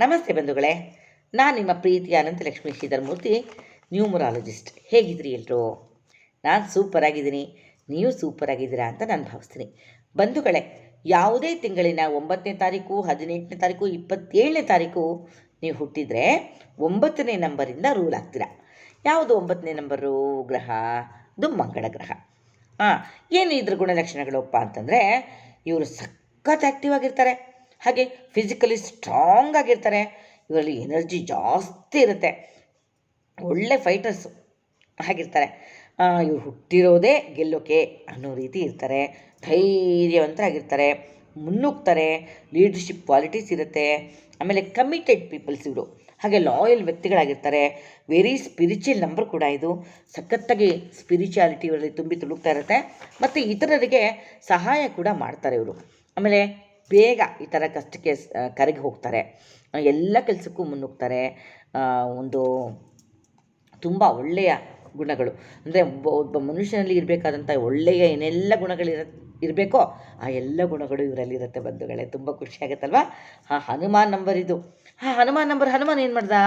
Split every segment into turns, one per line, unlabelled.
ನಮಸ್ತೆ ಬಂಧುಗಳೇ, ನಾನು ನಿಮ್ಮ ಪ್ರೀತಿಯ ಅನಂತಲಕ್ಷ್ಮಿ ಶ್ರೀಧರಮೂರ್ತಿ, ನ್ಯೂಮರಾಲಜಿಸ್ಟ್. ಹೇಗಿದ್ರಿ ಎಲ್ಲರೂ? ನಾನು ಸೂಪರಾಗಿದ್ದೀನಿ, ನೀವು ಸೂಪರಾಗಿದ್ದೀರಾ ಅಂತ ನಾನು ಭಾವಿಸ್ತೀನಿ. ಬಂಧುಗಳೇ, ಯಾವುದೇ ತಿಂಗಳಿನ 9ನೇ ತಾರೀಕು, 18ನೇ ತಾರೀಕು, 27ನೇ ತಾರೀಕು ನೀವು ಹುಟ್ಟಿದರೆ 9ನೇ ನಂಬರಿಂದ ರೂಲ್ ಆಗ್ತೀರಾ. ಯಾವುದು 9ನೇ ನಂಬರು ಗ್ರಹ? ಅದು ಮಂಗಳ ಗ್ರಹ. ಏನು ಇದ್ರ ಗುಣಲಕ್ಷಣಗಳಪ್ಪ ಅಂತಂದರೆ, ಇವರು ಸಖತ್ ಆ್ಯಕ್ಟಿವ್ ಆಗಿರ್ತಾರೆ, ಹಾಗೆ ಫಿಸಿಕಲಿ ಸ್ಟ್ರಾಂಗ್ ಆಗಿರ್ತಾರೆ. ಇವರಲ್ಲಿ ಎನರ್ಜಿ ಜಾಸ್ತಿ ಇರುತ್ತೆ, ಒಳ್ಳೆ ಫೈಟರ್ಸು ಆಗಿರ್ತಾರೆ. ಇವ್ರು ಹುಟ್ಟಿರೋದೇ ಗೆಲ್ಲೋಕೆ ಅನ್ನೋ ರೀತಿ ಇರ್ತಾರೆ, ಧೈರ್ಯವಂತರಾಗಿರ್ತಾರೆ, ಮುನ್ನುಗ್ತಾರೆ, ಲೀಡರ್ಶಿಪ್ ಕ್ವಾಲಿಟೀಸ್ ಇರುತ್ತೆ. ಆಮೇಲೆ ಕಮಿಟೆಡ್ ಪೀಪಲ್ಸ್ ಇವರು, ಹಾಗೆ ಲಾಯಲ್ ವ್ಯಕ್ತಿಗಳಾಗಿರ್ತಾರೆ. ವೆರಿ ಸ್ಪಿರಿಚುವಲ್ ನಂಬರ್ ಕೂಡ ಇದು. ಸಖತ್ತಾಗಿ ಸ್ಪಿರಿಚುಯಾಲಿಟಿ ಇವರಲ್ಲಿ ತುಂಬಿ ತುಳುಕ್ತಾ ಇರುತ್ತೆ, ಮತ್ತು ಇತರರಿಗೆ ಸಹಾಯ ಕೂಡ ಮಾಡ್ತಾರೆ ಇವರು. ಆಮೇಲೆ ಬೇಗ ಈ ಥರ ಕಷ್ಟಕ್ಕೆ ಕರಗಿ ಹೋಗ್ತಾರೆ, ಎಲ್ಲ ಕೆಲಸಕ್ಕೂ ಮುನ್ನುಗ್ತಾರೆ. ಒಂದು ತುಂಬ ಒಳ್ಳೆಯ ಗುಣಗಳು ಅಂದರೆ ಒಬ್ಬ ಮನುಷ್ಯನಲ್ಲಿ ಇರಬೇಕಾದಂಥ ಒಳ್ಳೆಯ ಏನೆಲ್ಲ ಇರಬೇಕೋ ಆ ಎಲ್ಲ ಗುಣಗಳು ಇವರಲ್ಲಿರುತ್ತೆ ಬಂಧುಗಳೇ. ತುಂಬ ಖುಷಿಯಾಗುತ್ತಲ್ವ? ಹನುಮಾನ್ ನಂಬರ್ ಇದು. ಹನುಮಾನ್ ನಂಬರ್. ಹನುಮಾನ್ ಏನು ಮಾಡ್ದ?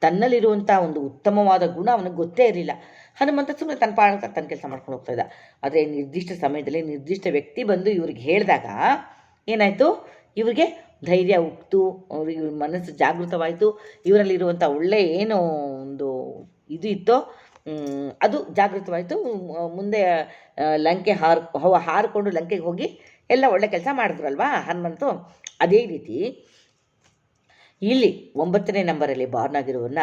ತನ್ನಲ್ಲಿರುವಂಥ ಒಂದು ಉತ್ತಮವಾದ ಗುಣ ಅವನಿಗೆ ಗೊತ್ತೇ ಇರಲಿಲ್ಲ. ಹನುಮಂತ ಸುಮ್ಮನೆ ತನ್ನ ಪಾಡ ತನ್ನ ಕೆಲಸ ಮಾಡ್ಕೊಂಡು ಹೋಗ್ತಾ ಇದ್ದ. ಆದರೆ ನಿರ್ದಿಷ್ಟ ಸಮಯದಲ್ಲಿ ನಿರ್ದಿಷ್ಟ ವ್ಯಕ್ತಿ ಬಂದು ಇವ್ರಿಗೆ ಹೇಳಿದಾಗ ಏನಾಯಿತು? ಇವ್ರಿಗೆ ಧೈರ್ಯ ಉಕ್ತು, ಇವ್ರ ಮನಸ್ಸು ಜಾಗೃತವಾಯಿತು. ಇವರಲ್ಲಿರುವಂಥ ಒಳ್ಳೆಯ ಏನೋ ಒಂದು ಇದು ಇತ್ತೋ ಅದು ಜಾಗೃತವಾಯಿತು. ಮುಂದೆ ಲಂಕೆ ಹಾರಿಕೊಂಡು ಲಂಕೆಗೆ ಹೋಗಿ ಎಲ್ಲ ಒಳ್ಳೆ ಕೆಲಸ ಮಾಡಿದ್ರಲ್ವಾ ಹನುಮಂತು. ಅದೇ ರೀತಿ ಇಲ್ಲಿ 9ನೇ ನಂಬರಲ್ಲಿ ಬಾರ್ನ್ ಆಗಿರೋರನ್ನ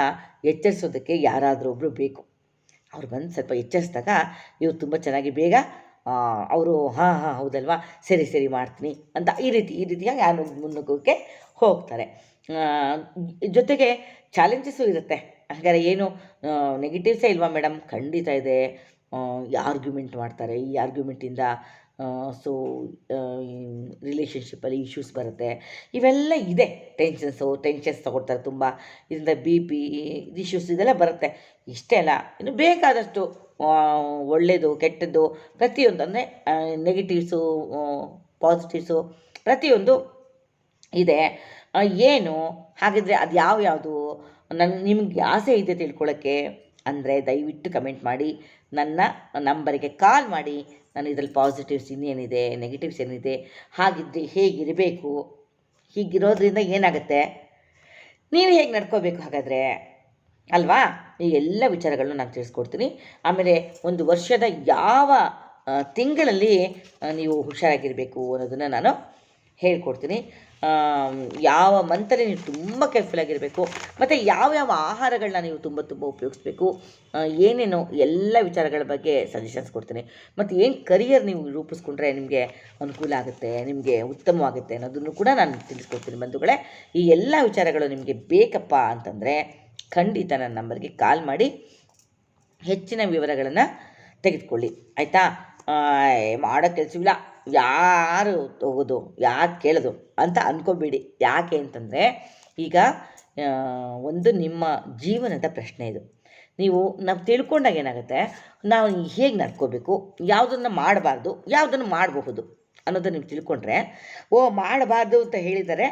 ಎಚ್ಚರಿಸೋದಕ್ಕೆ ಯಾರಾದರೂ ಒಬ್ಬರು ಬೇಕು. ಅವ್ರು ಬಂದು ಸ್ವಲ್ಪ ಎಚ್ಚರಿಸಿದಾಗ ಇವ್ರು ತುಂಬ ಚೆನ್ನಾಗಿ ಬೇಗ ಅವರು ಹೌದಲ್ವಾ, ಸರಿ ಮಾಡ್ತೀನಿ ಅಂತ ಈ ರೀತಿಯಾಗಿ ಯಾರು ಮುನ್ನುಗ್ಗೋಕ್ಕೆ ಹೋಗ್ತಾರೆ. ಜೊತೆಗೆ ಚಾಲೆಂಜಸ್ಸು ಇರುತ್ತೆ. ಹಾಗಾದರೆ ಏನು ನೆಗೆಟಿವ್ಸೇ ಇಲ್ವಾ ಮೇಡಮ್? ಖಂಡಿತ ಇದೆ. ಆರ್ಗ್ಯುಮೆಂಟ್ ಮಾಡ್ತಾರೆ, ಈ ಆರ್ಗ್ಯುಮೆಂಟಿಂದ ರಿಲೇಷನ್ಶಿಪ್ಪಲ್ಲಿ ಇಶ್ಯೂಸ್ ಬರುತ್ತೆ, ಇವೆಲ್ಲ ಇದೆ. ಟೆನ್ಷನ್ಸ್ ತಗೊಳ್ತಾರೆ ತುಂಬ, ಇದರಿಂದ BP ಇಶ್ಯೂಸ್ ಇದೆಲ್ಲ ಬರುತ್ತೆ. ಇಷ್ಟೇ ಅಲ್ಲ, ಇನ್ನು ಬೇಕಾದಷ್ಟು ಒಳ್ಳೆಯದು ಕೆಟ್ಟದ್ದು ಪ್ರತಿಯೊಂದು ಅಂದರೆ ನೆಗೆಟಿವ್ಸು ಪಾಸಿಟಿವ್ಸು ಪ್ರತಿಯೊಂದು ಇದೆ. ಏನು ಹಾಗಿದ್ರೆ ಅದು ಯಾವುದು ನಿಮಗೆ ಆಸೆ ಇದೆ ತಿಳ್ಕೊಳ್ಳೋಕ್ಕೆ ಅಂದರೆ ದಯವಿಟ್ಟು ಕಮೆಂಟ್ ಮಾಡಿ, ನನ್ನ ನಂಬರಿಗೆ ಕಾಲ್ ಮಾಡಿ. ನಾನು ಇದರಲ್ಲಿ ಪಾಸಿಟಿವ್ಸ್ ಇನ್ನೇನಿದೆ, ನೆಗೆಟಿವ್ಸ್ ಏನಿದೆ, ಹಾಗಿದ್ದರೆ ಹೇಗಿರಬೇಕು, ಹೀಗಿರೋದ್ರಿಂದ ಏನಾಗುತ್ತೆ, ನೀವು ಹೇಗೆ ನಡ್ಕೋಬೇಕು ಹಾಗಾದರೆ ಅಲ್ವಾ? ಈ ಎಲ್ಲ ವಿಚಾರಗಳನ್ನ ನಾನು ತಿಳಿಸ್ಕೊಡ್ತೀನಿ. ಆಮೇಲೆ ಒಂದು ವರ್ಷದ ಯಾವ ತಿಂಗಳಲ್ಲಿ ನೀವು ಹುಷಾರಾಗಿರಬೇಕು ಅನ್ನೋದನ್ನು ನಾನು ಹೇಳ್ಕೊಡ್ತೀನಿ. ಯಾವ ಮಂತಲ್ಲಿ ನೀವು ತುಂಬ ಕೇರ್ಫುಲ್ಲಾಗಿರಬೇಕು, ಮತ್ತು ಯಾವ್ಯಾವ ಆಹಾರಗಳನ್ನ ನೀವು ತುಂಬ ಉಪಯೋಗಿಸ್ಬೇಕು, ಏನೇನು ಎಲ್ಲ ವಿಚಾರಗಳ ಬಗ್ಗೆ ಸಜೆಷನ್ಸ್ ಕೊಡ್ತೀನಿ. ಮತ್ತು ಏನು ಕರಿಯರ್ ನೀವು ರೂಪಿಸ್ಕೊಂಡ್ರೆ ನಿಮಗೆ ಅನುಕೂಲ ಆಗುತ್ತೆ, ನಿಮಗೆ ಉತ್ತಮವಾಗುತ್ತೆ ಅನ್ನೋದನ್ನು ಕೂಡ ನಾನು ತಿಳಿಸ್ಕೊಡ್ತೀನಿ ಬಂಧುಗಳೇ. ಈ ಎಲ್ಲ ವಿಚಾರಗಳು ನಿಮಗೆ ಬೇಕಪ್ಪ ಅಂತಂದರೆ ಖಂಡಿತ ನನ್ನ ನಂಬರ್ಗೆ ಕಾಲ್ ಮಾಡಿ ಹೆಚ್ಚಿನ ವಿವರಗಳನ್ನು ತೆಗೆದುಕೊಳ್ಳಿ, ಆಯಿತಾ? ಮಾಡೋ ಕೆಲಸವಿಲ್ಲ, ಯಾರು ಹೋಗೋದು, ಯಾಕೆ ಕೇಳೋದು ಅಂತ ಅಂದ್ಕೊಬೇಡಿ. ಯಾಕೆ ಅಂತಂದರೆ ಈಗ ಒಂದು ನಿಮ್ಮ ಜೀವನದ ಪ್ರಶ್ನೆ ಇದು. ನಾವು ತಿಳ್ಕೊಂಡಾಗ ಏನಾಗುತ್ತೆ, ನಾವು ಹೇಗೆ ನಡ್ಕೋಬೇಕು, ಯಾವುದನ್ನು ಮಾಡಬಾರ್ದು, ಯಾವುದನ್ನು ಮಾಡಬಹುದು ಅನ್ನೋದನ್ನು ನೀವು ತಿಳ್ಕೊಂಡ್ರೆ, ಮಾಡಬಾರ್ದು ಅಂತ ಹೇಳಿದರೆ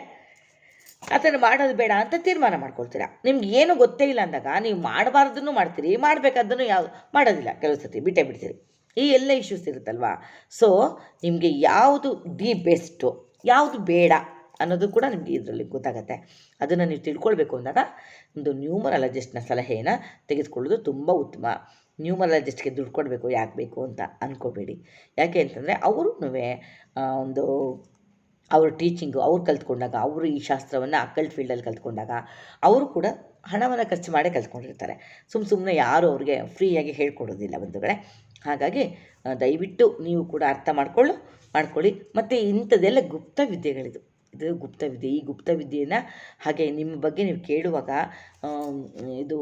ಅದನ್ನು ಮಾಡೋದು ಬೇಡ ಅಂತ ತೀರ್ಮಾನ ಮಾಡ್ಕೊಳ್ತೀರಾ. ನಿಮ್ಗೆ ಏನೂ ಗೊತ್ತೇ ಇಲ್ಲ ಅಂದಾಗ ನೀವು ಮಾಡಬಾರ್ದನ್ನು ಮಾಡ್ತೀರಿ, ಮಾಡಬೇಕಾದ್ದನ್ನು ಮಾಡೋದಿಲ್ಲ, ಕೆಲವು ಸತಿ ಬಿಟ್ಟೇ ಬಿಡ್ತೀರಿ. ಈ ಎಲ್ಲ ಇಶ್ಯೂಸ್ ಇರುತ್ತಲ್ವಾ. ಸೊ ನಿಮಗೆ ಯಾವುದು ದಿ ಬೆಸ್ಟು, ಯಾವುದು ಬೇಡ ಅನ್ನೋದು ಕೂಡ ನಿಮಗೆ ಇದರಲ್ಲಿ ಗೊತ್ತಾಗತ್ತೆ. ಅದನ್ನು ನೀವು ತಿಳ್ಕೊಳ್ಬೇಕು ಅಂದಾಗ ಒಂದು ನ್ಯೂಮರಾಲಜಿಸ್ಟ್ನ ಸಲಹೆಯನ್ನು ತೆಗೆದುಕೊಳ್ಳೋದು ತುಂಬ ಉತ್ತಮ. ನ್ಯೂಮರಾಲಜಿಸ್ಟ್ಗೆ ದುಡ್ಡು ಕೊಡಬೇಕು, ಯಾಕೆ ಬೇಕು ಅಂತ ಅಂದ್ಕೋಬೇಡಿ. ಯಾಕೆ ಅಂತಂದರೆ ಅವರು ಒಂದು ಅವ್ರ ಟೀಚಿಂಗು ಅವ್ರು ಕಲ್ತ್ಕೊಂಡಾಗ, ಅವರು ಈ ಶಾಸ್ತ್ರವನ್ನು ಅಕ್ಕಲ್ಟ್ ಫೀಲ್ಡಲ್ಲಿ ಕಲ್ತ್ಕೊಂಡಾಗ ಅವರು ಕೂಡ ಹಣವನ್ನು ಖರ್ಚು ಮಾಡೇ ಕಲ್ತ್ಕೊಂಡಿರ್ತಾರೆ. ಸುಮ್ಮನೆ ಯಾರು ಅವ್ರಿಗೆ ಫ್ರೀಯಾಗಿ ಹೇಳ್ಕೊಡೋದಿಲ್ಲ ಬಂಧುಗಳೇ. ಹಾಗಾಗಿ ದಯವಿಟ್ಟು ನೀವು ಕೂಡ ಅರ್ಥ ಮಾಡ್ಕೊಳ್ಳಿ. ಮತ್ತು ಇಂಥದ್ದೆಲ್ಲ ಗುಪ್ತ ವಿದ್ಯೆಗಳಿದು, ಇದು ಗುಪ್ತವಿದ್ಯೆ. ಈ ಗುಪ್ತವಿದ್ಯೆಯನ್ನು ಹಾಗೆ ನಿಮ್ಮ ಬಗ್ಗೆ ನೀವು ಕೇಳುವಾಗ ಇದು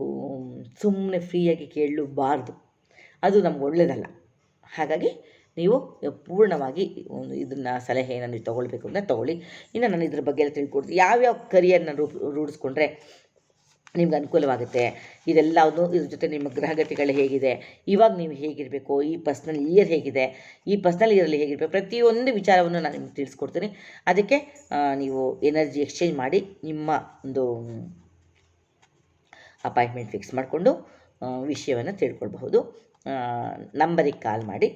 ಸುಮ್ಮನೆ ಫ್ರೀಯಾಗಿ ಕೇಳಬಾರ್ದು, ಅದು ನಮ್ಗೆ ಒಳ್ಳೆಯದಲ್ಲ. ಹಾಗಾಗಿ ನೀವು ಪೂರ್ಣವಾಗಿ ಇದನ್ನು ಸಲಹೆಯನ್ನು ನೀವು ತೊಗೊಳ್ಬೇಕು ಅಂದರೆ ತೊಗೊಳ್ಳಿ. ಇನ್ನು ನಾನು ಇದ್ರ ಬಗ್ಗೆ ಎಲ್ಲ ತಿಳ್ಕೊಡ್ತೀನಿ, ಯಾವ್ಯಾವ ಕರಿಯರ್ನ ರೂಢಿಸ್ಕೊಂಡ್ರೆ ನಿಮ್ಗೆ ಅನುಕೂಲವಾಗುತ್ತೆ. ಇದೆಲ್ಲವೂ ಇದ್ರ ಜೊತೆ ನಿಮ್ಮ ಗ್ರಹಗತಿಗಳು ಹೇಗಿದೆ, ಇವಾಗ ನೀವು ಹೇಗಿರಬೇಕು, ಈ ಪರ್ಸ್ನಲ್ ಇಯರ್ ಹೇಗಿದೆ, ಈ ಪರ್ಸ್ನಲ್ ಇಯರಲ್ಲಿ ಹೇಗಿರಬೇಕು, ಪ್ರತಿಯೊಂದು ವಿಚಾರವನ್ನು ನಾನು ನಿಮ್ಗೆ ತಿಳಿಸ್ಕೊಡ್ತೀನಿ. ಅದಕ್ಕೆ ನೀವು ಎನರ್ಜಿ ಎಕ್ಸ್ಚೇಂಜ್ ಮಾಡಿ ನಿಮ್ಮ ಒಂದು ಅಪಾಯಿಂಟ್ಮೆಂಟ್ ಫಿಕ್ಸ್ ಮಾಡಿಕೊಂಡು ವಿಷಯವನ್ನು ತಿಳ್ಕೊಳ್ಬಹುದು. ನಂಬರಿಗೆ ಕಾಲ್ ಮಾಡಿ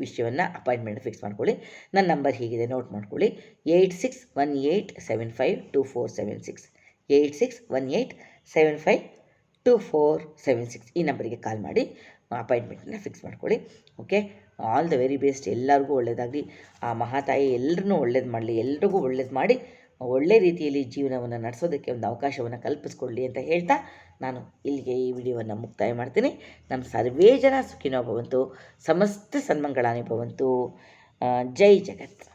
ವಿಷಯವನ್ನು ಅಪಾಯಿಂಟ್ಮೆಂಟ್ ಫಿಕ್ಸ್ ಮಾಡ್ಕೊಳ್ಳಿ. ನನ್ನ ನಂಬರ್ ಹೀಗಿದೆ, ನೋಟ್ ಮಾಡ್ಕೊಳ್ಳಿ: 8618752476 8618752476. ಈ ನಂಬರಿಗೆ ಕಾಲ್ ಮಾಡಿ ಅಪಾಯಿಂಟ್ಮೆಂಟನ್ನು ಫಿಕ್ಸ್ ಮಾಡ್ಕೊಳ್ಳಿ. Okay, all the very best. ಎಲ್ಲರಿಗೂ ಒಳ್ಳೆಯದಾಗಲಿ. ಆ ಮಹಾತಾಯಿ ಎಲ್ಲರನ್ನೂ ಒಳ್ಳೇದು ಮಾಡಲಿ, ಎಲ್ರಿಗೂ ಒಳ್ಳೇದು ಮಾಡಿ ಒಳ್ಳೆ ರೀತಿಯಲ್ಲಿ ಜೀವನವನ್ನು ನಡೆಸೋದಕ್ಕೆ ಒಂದು ಅವಕಾಶವನ್ನು ಕಲ್ಪಿಸ್ಕೊಡ್ಲಿ ಅಂತ ಹೇಳ್ತಾ ನಾನು ಇಲ್ಲಿಗೆ ಈ ವಿಡಿಯೋವನ್ನು ಮುಕ್ತಾಯ ಮಾಡ್ತೀನಿ. ನಮ್ಮ ಸರ್ವೇ ಜನ ಸುಖಿನೋ ಭವಂತು, ಸಮಸ್ತ ಸನ್ಮಂಗಳಾನಿ ಭವಂತು. ಜೈ ಜಗತ್.